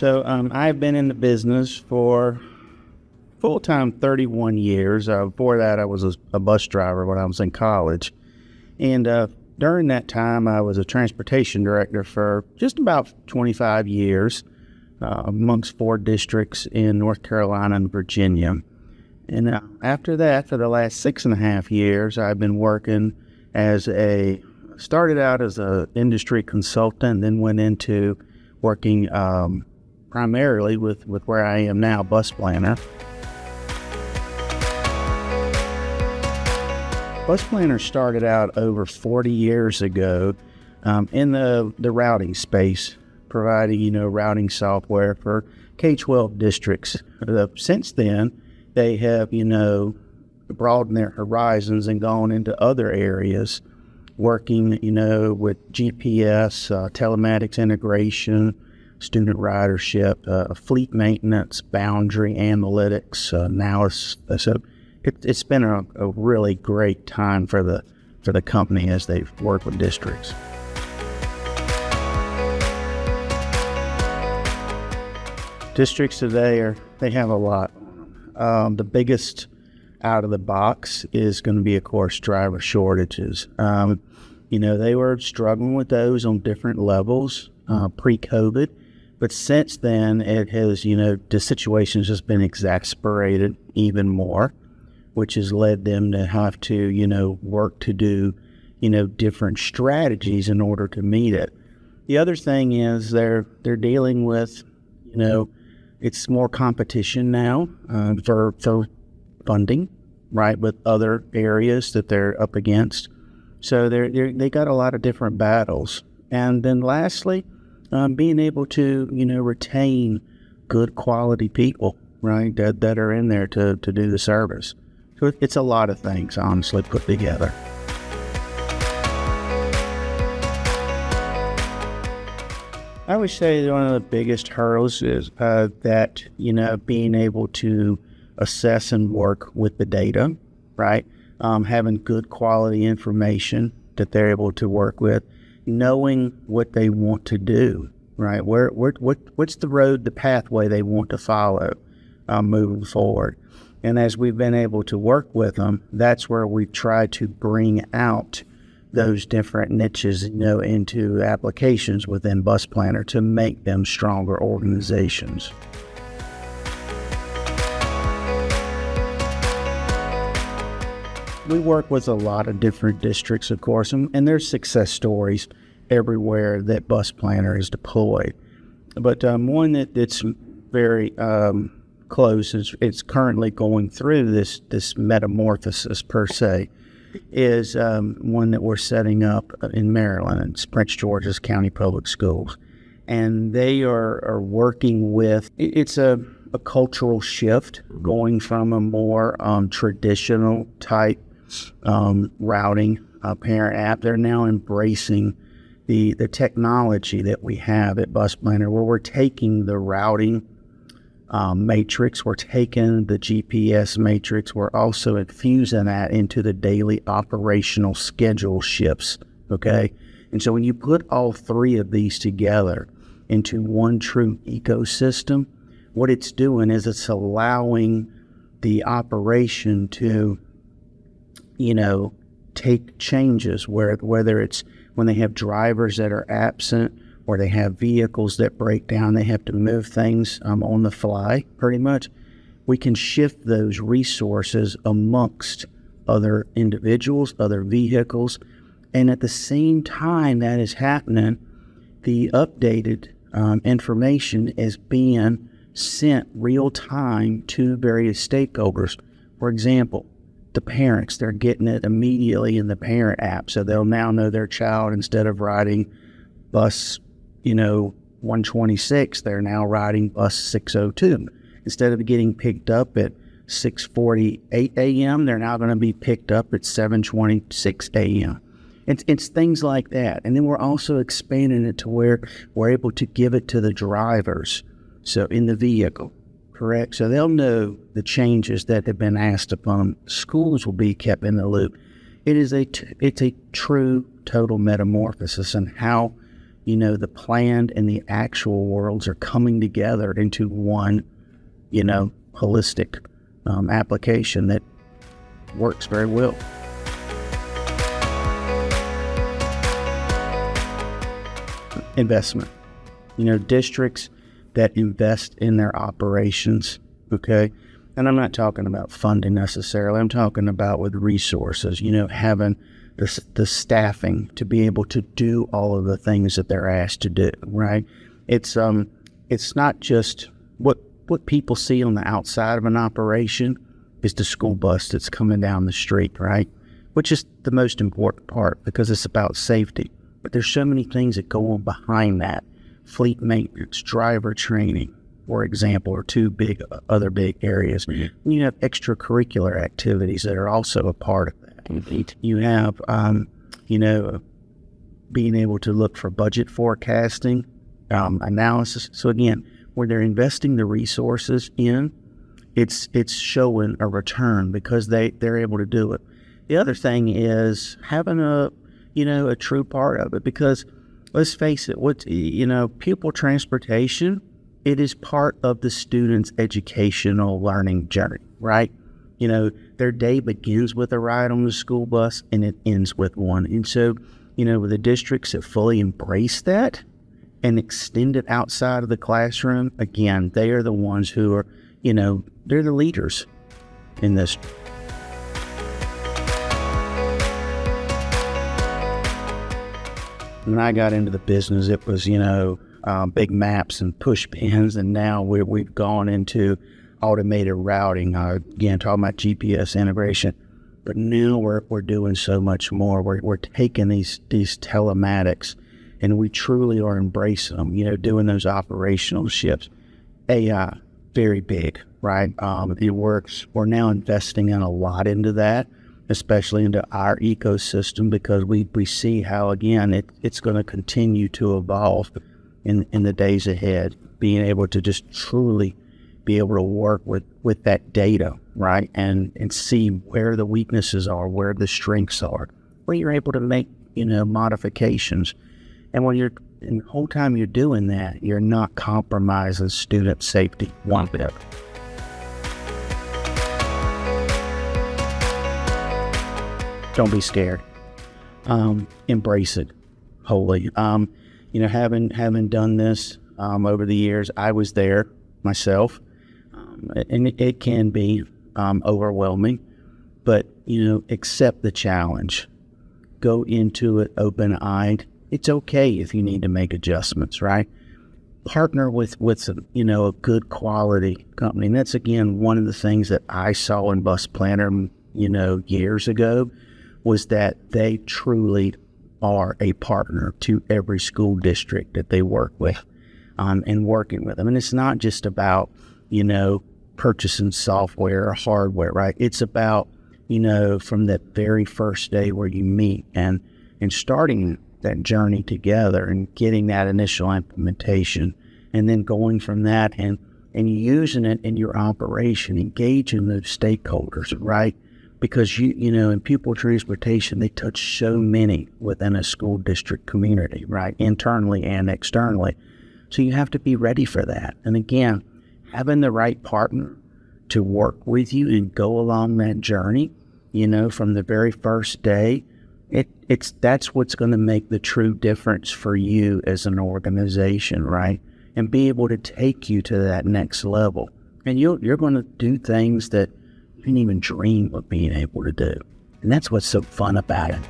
So I've been in the business for full-time 31 years. Before that, I was a bus driver when I was in college. And during that time, I was a transportation director for just about 25 years amongst 4 districts in North Carolina and Virginia. And after that, for the last 6.5 years, I've been working started out as an industry consultant, then went into working primarily with where I am now, BusPlanner. BusPlanner started out over 40 years ago in the routing space, providing, routing software for K-12 districts. Since then, they have, broadened their horizons and gone into other areas, working, with GPS, telematics integration, student ridership, fleet maintenance, boundary analytics. It's been a really great time for the company as they've worked with districts. Districts today they have a lot. The biggest out of the box is going to be, of course, driver shortages. They were struggling with those on different levels pre-COVID, but since then it has, the situation has just been exacerbated even more, which has led them to have to, work to do, different strategies in order to meet it. The other thing is they're dealing with, it's more competition now for funding, right, with other areas that they're up against. So they got a lot of different battles. And then lastly, being able to, retain good quality people, right, that are in there to do the service. So it's a lot of things, honestly, put together. I would say that one of the biggest hurdles is that, being able to assess and work with the data, right? Having good quality information that they're able to work with, knowing what they want to do, right? What's the pathway they want to follow moving forward? And as we've been able to work with them, that's where we've tried to bring out those different niches, into applications within BusPlanner to make them stronger organizations. We work with a lot of different districts, of course, and there's success stories everywhere that BusPlanner is deployed. But one that's very close, it's currently going through this metamorphosis per se, is one that we're setting up in Maryland, in Prince George's County Public Schools. And they are working with, it's a cultural shift going from a more traditional type routing parent app. They're now embracing the technology that we have at BusPlanner, where we're taking the routing matrix, we're taking the GPS matrix, we're also infusing that into the daily operational schedule shifts, okay? And so when you put all 3 of these together into one true ecosystem, what it's doing is it's allowing the operation to, take changes, whether it's when they have drivers that are absent, or they have vehicles that break down, they have to move things on the fly, pretty much. We can shift those resources amongst other individuals, other vehicles, and at the same time that is happening, the updated information is being sent real time to various stakeholders. For example, the parents, they're getting it immediately in the parent app, so they'll now know their child, instead of riding bus 126, they're now riding bus 602. Instead of getting picked up at 6:48 a.m., they're now going to be picked up at 7:26 a.m. It's things like that. And then we're also expanding it to where we're able to give it to the drivers, so in the vehicle, correct? So they'll know the changes that have been asked upon them. Schools will be kept in the loop. It's a true total metamorphosis in how the planned and the actual worlds are coming together into one, holistic application that works very well. Investment. Districts that invest in their operations, okay? And I'm not talking about funding necessarily. I'm talking about with resources, having the staffing to be able to do all of the things that they're asked to do, right? It's not just what people see on the outside of an operation is the school bus that's coming down the street, right? Which is the most important part because it's about safety. But there's so many things that go on behind that. Fleet maintenance, driver training, for example, are two other big areas. Mm-hmm. You have extracurricular activities that are also a part of that. Mm-hmm. You have, being able to look for budget forecasting, analysis. So again, where they're investing the resources in, it's showing a return because they're able to do it. The other thing is having a true part of it, because let's face it, pupil transportation, it is part of the student's educational learning journey, right? Their day begins with a ride on the school bus and it ends with one. And so, with the districts that fully embrace that and extend it outside of the classroom, again, they are the ones who are, they're the leaders in this. When I got into the business, it was, big maps and push pins, and now we've gone into automated routing. Again, talking about GPS integration, but now we're doing so much more. We're taking these telematics, and we truly are embracing them. Doing those operational shifts. AI, very big, right? It works. We're now investing in a lot into that, especially into our ecosystem, because we see how, again, it's going to continue to evolve in the days ahead, being able to just truly be able to work with that data, right, and see where the weaknesses are, where the strengths are, where you're able to make, modifications. And the whole time you're doing that, you're not compromising student safety one bit. Don't be scared. Embrace it wholly. Having done this over the years, I was there myself, and it can be overwhelming. But accept the challenge. Go into it open-eyed. It's okay if you need to make adjustments, right? Partner with a good quality company. And that's, again, one of the things that I saw in BusPlanner, years ago, was that they truly are a partner to every school district that they work with, and working with them. And it's not just about, purchasing software or hardware, right? It's about, from that very first day where you meet and starting that journey together and getting that initial implementation, and then going from that and using it in your operation, engaging those stakeholders, right? Because in pupil transportation, they touch so many within a school district community, right? Internally and externally. So you have to be ready for that. And again, having the right partner to work with you and go along that journey, from the very first day, that's what's going to make the true difference for you as an organization, right? And be able to take you to that next level. And you're going to do things that you didn't even dream of being able to do. And that's what's so fun about it.